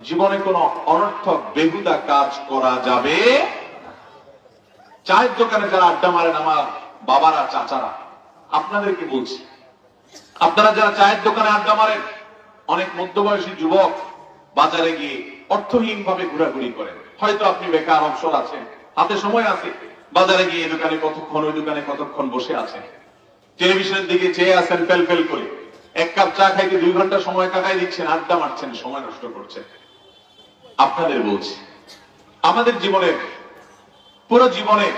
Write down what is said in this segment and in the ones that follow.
জীবনে কোনো অনর্থক বেহুদা কাজ করা যাবে। চায়ের দোকানে যারা আড্ডা মারেন আমার বাবারা চাচারা, আপনাদেরকে বলছি, আপনারা যারা চায়ের দোকানে আড্ডা মারেন, অনেক মধ্যবয়সী যুবক বাজারে গিয়ে অর্থহীন ভাবে ঘোরাঘুরি করেন। হয়তো আপনি বেকার অবসর আছেন, হাতে সময় আছে, বাজারে গিয়ে এই দোকানে কতক্ষণ, ওই দোকানে কতক্ষণ বসে আছেন, টেলিভিশনের দিকে চেয়ে আছেন ফেল ফেল করে, এক কাপ চা খাইতে 2 ঘন্টা সময় কাটাই দিচ্ছেন, আড্ডা মারছেন, সময় নষ্ট করছেন। আপনাদের বলছি, আমাদের জীবনের পুরো জীবনে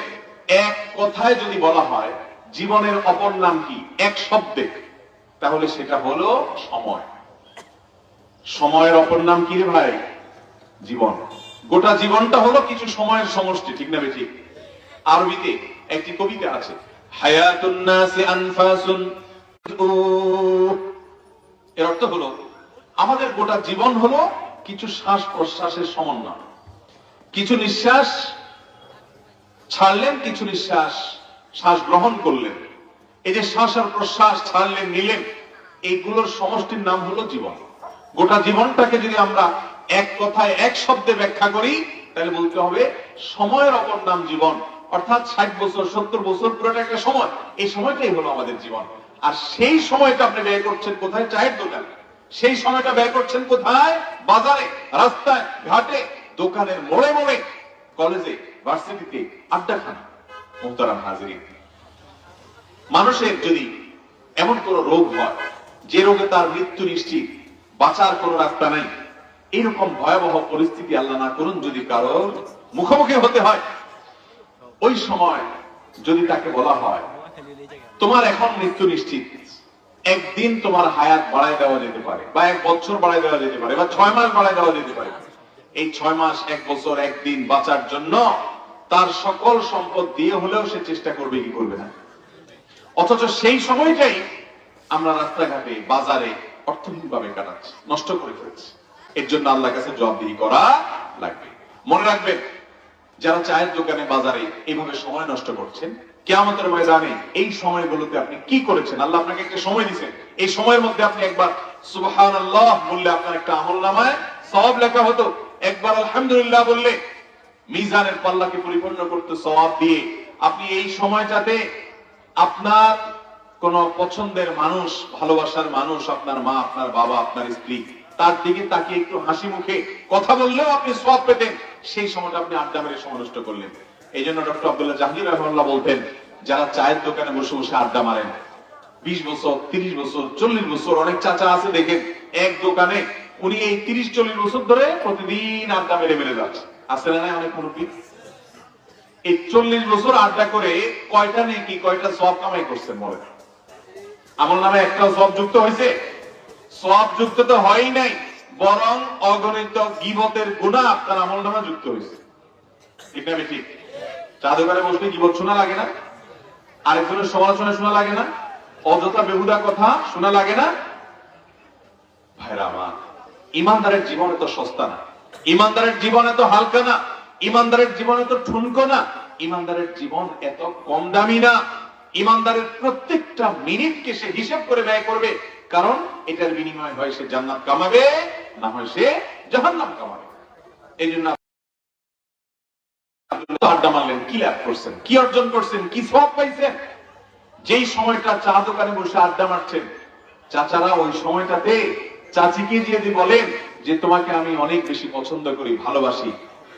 এক কথায় যদি বলা হয় জীবনের অপর নাম কি, এক শব্দে, তাহলে সেটা হলো সময়। সময়ের অপর নাম কি রে ভাই? জীবন। গোটা জীবনটা হলো কিছু সময়ের সমষ্টি, ঠিক না বেঠিক? আরবিতে একটি কবিতা আছে, হায়াতুন নাসি আনফাসুন, এর অর্থ হলো আমাদের গোটা জীবন হলো কিছু শ্বাস প্রশ্বাসের সমন্বয়। কিছু নিঃশ্বাস ছাড়লেন, কিছু নিঃশ্বাস শ্বাস গ্রহণ করলেন। এই যে শ্বাস আর প্রশ্বাস ছাড়লেন নিলেন, এইগুলোর সমষ্টির নাম হলো জীবন। গোটা জীবনটাকে যদি আমরা এক কথায় এক শব্দে ব্যাখ্যা করি, তাহলে বলতে হবে সময়ের অপর নাম জীবন। অর্থাৎ 60 বছর 70 বছর পুরোটা একটা সময়, এই সময়টাই হলো আমাদের জীবন। আর সেই সময়টা আপনি ব্যয় করছেন কোথায়? চায়ের দোকানে। সেই সময়টা ব্যয় করছেন কোথায়? বাজারে, রাস্তায়, ঘাটে, দোকানের মোড়ে মোড়ে, কলেজে, ভার্সিটিতে, আড্ডাখানা। মুহতারাম হাজিরিন, মানুষের যদি এমন কোন রোগ হয় যে রোগে তার মৃত্যু নিশ্চিত, বাঁচার কোন রাস্তা নাই, এরকম ভয়াবহ পরিস্থিতি আল্লাহ না করুন যদি কারোর মুখোমুখি হতে হয়, ওই সময় যদি তাকে বলা হয় তোমার এখন মৃত্যু নিশ্চিত, একদিন তোমার হায়াত বাড়ায় দেওয়া যেতে পারে, বা 1 বছর বাড়ায় দেওয়া যেতে পারে, বা 6 মাস বাড়ায় দেওয়া যেতে পারে, এই 6 মাস 1 বছর 1 দিন বাঁচার জন্য তার সকল সম্পদ দিয়ে হলেও সে চেষ্টা করবে, কি করবে না? অথচ সেই সময়টাই আমরা রাস্তাঘাটে, বাজারে অর্থহীন ভাবে কাটাচ্ছি, নষ্ট করে ফেলছি। এর জন্য আল্লাহর কাছে জবাবদিহি করা লাগবে। মনে রাখবেন, যারা চায়ের দোকানে, বাজারে এইভাবে সময় নষ্ট করছেন, কিয়ামতের ময়দানে এই সময়গুলোতে আপনি কি করেছেন? আল্লাহ আপনাকে একটা সময় দিয়েছেন, এই সময়ের মধ্যে আপনি একবার সুবহানাল্লাহ বললে আপনার একটা আমলনামায় সওয়াব লেখা হতো, একবার আলহামদুলিল্লাহ বললে মিজানের পাল্লাকে পরিপূর্ণ করতে সওয়াব দিয়ে আপনি এই সময়টাতে আপনার কোন পছন্দের মানুষ, ভালোবাসার মানুষ, আপনার মা, আপনার বাবা, আপনার স্ত্রী, তার দিকে তাকিয়ে একটু হাসি মুখে কথা বললেও আপনি সওয়াব পেতেন। সেই সময়টা আপনি আড্ডা মেরে সময় নষ্ট করলেন। এই জন্য ডক্টর আব্দুল্লাহ জাহাঙ্গীর রাহিমাহুল্লাহ বলতেন, যারা চায়ের দোকানে বসে বসে আড্ডা মারেন 20 বছর, 30 বছর, 40 বছর, অনেক চাচা আছে দেখেন এক দোকানে উনি এই 30-40 বছর ধরে প্রতিদিন আড্ডা মেরে মেরে যাচ্ছে, আছে না? অনেক মুরব্বী এই 40 বছর আড্ডা করে কয়টা নেকি, কয়টা সওয়াব কামাই করছেন বলেন? আমল নামে একটাও সওয়াব যুক্ত হয়েছে? সওয়াব যুক্ত তো হয়ই নাই, বরং অগণিত গীবতের গুনাহ আপনার আমল নামে যুক্ত হয়েছে, ঠিক না ঠিক? চা দোকানে বসলে গীবত শোনা লাগে না? আরেকজনের সমালোচনা শোনা লাগে না? অযথা বেহুদা কথা শোনা লাগে না? ভাইরা আমার, ইমানদারের জীবন এত সস্তা না, ইমানদারের জীবন এত হালকা না, ইমানদারের জীবন এত ঠুনকো না, ইমানদারের জীবন এত কম দামি না। ইমানদারের প্রত্যেকটা মিনিটকে সে হিসাব করে ব্যয় করবে, কারণ এটার বিনিময় হয় সে জান্নাত কামাবে, না হয় সে জাহান্নাম কামাবে। এই জন্য আড্ডা মারলেন, কি লাভ করছেন, কি অর্জন করছেন, কি সওয়াব পাইছেন? যেই সময়টা চা দোকানে বসে আড্ডা মারছেন, চাচারা ওই সময়টাতে চাচিকে যদি বলেন যে তোমাকে আমি অনেক বেশি পছন্দ করি, ভালোবাসি,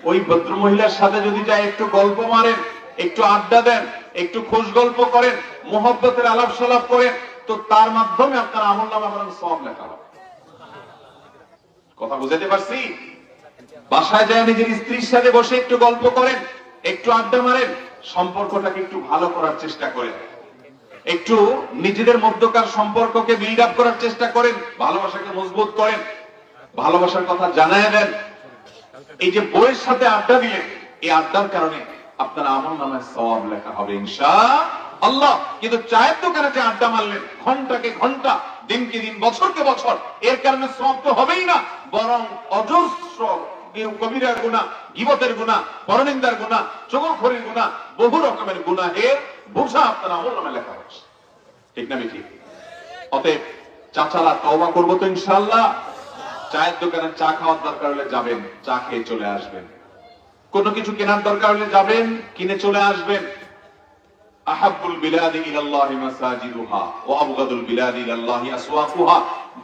ওই ভদ্র মহিলার সাথে যদি যায় একটু গল্প মারেন, একটু আড্ডা দেন, একটু খোঁজ গল্প করেন, মোহব্বতের আলাপ সালাপ করেন, তো তার মাধ্যমে আপনার আমলনামা বরং সওয়াব লেখা হবে। কথা বুঝাতে পারছি? বাসায় যায় নিজের স্ত্রীর সাথে বসে একটু গল্প করেন, একটু আড্ডা মারেন, সম্পর্কটাকে একটু ভালো করার চেষ্টা করেন, একটু নিজেদের মধ্যকার সম্পর্ককে বিল্ড আপ করার চেষ্টা করেন, ভালোবাসাকে মজবুত করেন, ভালোবাসার কথা জানায় দেন। এই যে বউয়ের সাথে আড্ডা দিলেন, এই আড্ডার কারণে আপনার আমলনামায় সওয়াব লেখা হবে ইনশাআল্লাহ। কিন্তু চায়ের দোকানে যে আড্ডা মারলেন, ঘন্টাকে ঘন্টা, দিনকে দিন, বছরকে বছর, এর কারণে সওয়াব তো হবেই না, বরং অজস্র কবিরার গুনাহ, গীবতের গুনাহ, পরনিন্দার গুনাহ, চগলখড়ির গুনাহ, বহু রকমের গুনাহের বোঝা আপনার আমলনামায় লেখা হচ্ছে, ঠিক না ঠিক? অতএব চাচারা তওবা করবো তো ইনশাআল্লাহ? চায়ের দোকানে চা খাওয়ার দরকার হলে যাবেন, চা খেয়ে চলে আসবেন। কোনো কিছু কেনার দরকার হলে যাবেন, কিনে চলে আসবেন। আহাব্বুল বিলাদি ইলাল্লাহি মাসাজিদুহা ওয়া আবগাদুল বিলাদি ইলাল্লাহি আসওয়াকুহা।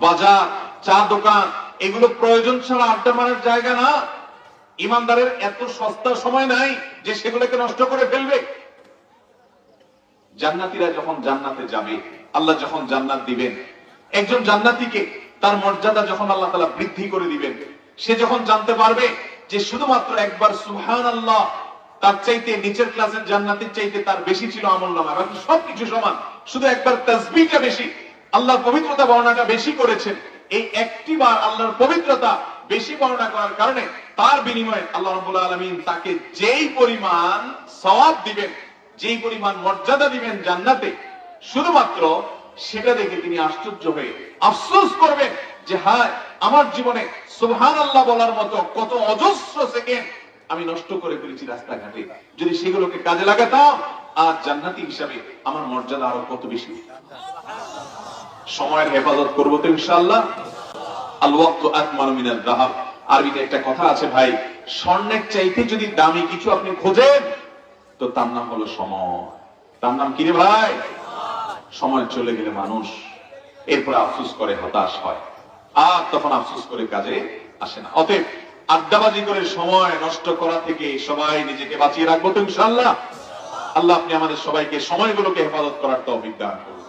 বাজার, চা দোকান এগুলো প্রয়োজন ছাড়া আড্ডা মারার জায়গা না। ইমানদারের এত সস্তা সময় নাই যে সেগুলোকে নষ্ট করে ফেলবে। জান্নাতীরা যখন জান্নাতে যাবে, আল্লাহ যখন জান্নাত দিবেন, একজন জান্নাতীকে তার মর্যাদা যখন আল্লাহ তাআলা বৃদ্ধি করে দিবেন, সে যখন জানতে পারবে যে শুধুমাত্র একবার সুবহানাল্লাহ তার চাইতে নিচের ক্লাসের জান্নাতীর চাইতে তার বেশি ছিল আমলনামা, বাকি সবকিছু সমান, শুধু একবার তাসবিহটা বেশি, আল্লাহর পবিত্রতা বর্ণনাটা বেশি করেছেন, এই একটি বার আল্লাহর পবিত্রতা বেশি বর্ণনা করার কারণে তার বিনিময়ে আল্লাহ রাব্বুল আলামিন তাকে যেই পরিমাণ সওয়াব দিবেন, যেই পরিমাণ মর্যাদা দিবেন জান্নাতে, শুধুমাত্র সেটা দেখে তিনি আশ্চর্য হয়ে আফসোস করবেন যে হায়, আমার জীবনে সুবহানাল্লাহ বলার মতো কত অজস্র সেকেন্ড আমি নষ্ট করে ফেলেছি রাস্তাঘাটে। যদি সেগুলোকে কাজে লাগাতাম, আর জান্নাতি হিসাবে আমার মর্যাদা আরো কত বেশি। সময়ের হেফাজত করবো তো ইনশাআল্লাহ। আল ওয়াক্তু আকমালু মিনাল যাহাব, আরবিতে একটা কথা আছে ভাই, স্বর্ণের চাইতে যদি দামি কিছু আপনি খোঁজেন তো তার নাম হলো সময়। তার নাম কি রে ভাই? সময় চলে গেলে মানুষ এরপরে আফসোস করে, হতাশ হয়, আর তখন আফসোস করে কাজে আসে না। অতএব আড্ডাবাজি করে সময় নষ্ট করা থেকে সবাই নিজেকে বাঁচিয়ে রাখবো তো ইনশাআল্লাহ। আল্লাহ আপনি আমাদের সবাইকে সময়গুলোকে হেফাজত করার তৌফিক দান করুন।